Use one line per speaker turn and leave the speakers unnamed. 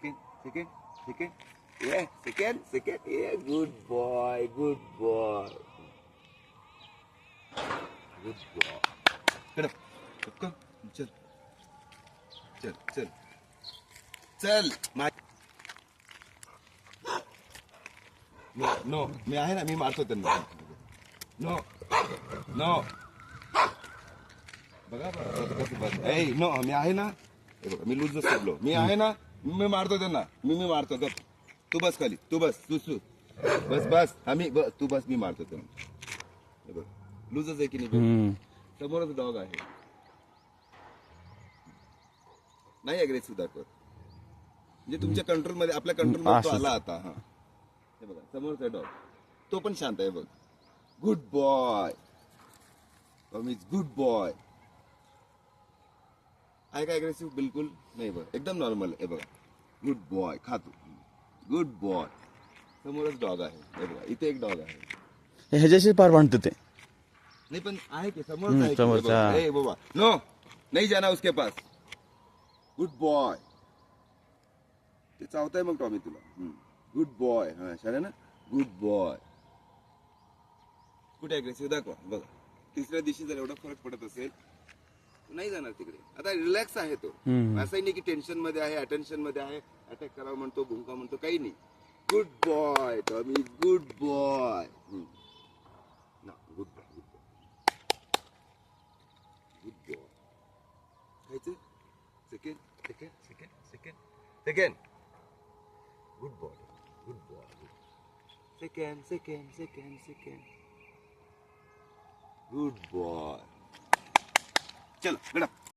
Second, second, second. Yeah, second, second. Yeah, good boy, good boy. Good boy. Get up. Come. चल. चल, चल. चल. No, no. मी आहे ना, मी मारतो त्यांना. नो. नो. बघा बघा. ए, नो, मी आहे ना. हे बघा, मी लूज सोडलो. मी आहे ना. मी मारतो त्यांना. मी मारतो. गप. तू बस खाली. तू बस. तू. बस बस. तू बस. मी मारतो त्यांना. हे बघ. लूजच आहे की नाही? समोरच डॉग आहे. नाही अग्रेसिव्ह दाखवत. म्हणजे तुमच्या कंट्रोल मध्ये, आपल्या कंट्रोल मध्ये तो आला आता. हा, हे बघा समोरचा डॉग, तो पण शांत आहे. बघ, गुड बॉय. गुड बॉय आहे का अग्रेसिव्ह? बिलकुल नाही. बघ, एकदम नॉर्मल आहे. बघा, गुड बॉय. खातो. Good boy. समोरच डॉग आहे. हे बघा, इथे एक डॉग आहे.
ह्याच्याशी पार बांधतो ते.
नहीं पण आहे की समोरचा आहे.
समोरचा.
ए बाबा, नो, नहीं जाना उसके पास. Good boy. ते चावताय मग टॉमी तुला. Good boy. हा, छान आहे ना. Good boy. कुठे अग्रेसिव्ह दाखवा. बघा, तिसऱ्या दिवशी जर एवढा फरक पडत असेल, नाही जाणार तिकडे. आता रिलॅक्स आहे तो. असंही नाही की टेन्शन मध्ये आहे, अटेन्शन मध्ये आहे, अटॅक करावा म्हणतो, भुंका म्हणतो, काही नाही. Good boy Tommy, good boy. Good boy, good boy, good boy. खायचं. Second, second, second, second, second. Good boy, good boy. Second, second, second, second. Good boy. चलो बेटा.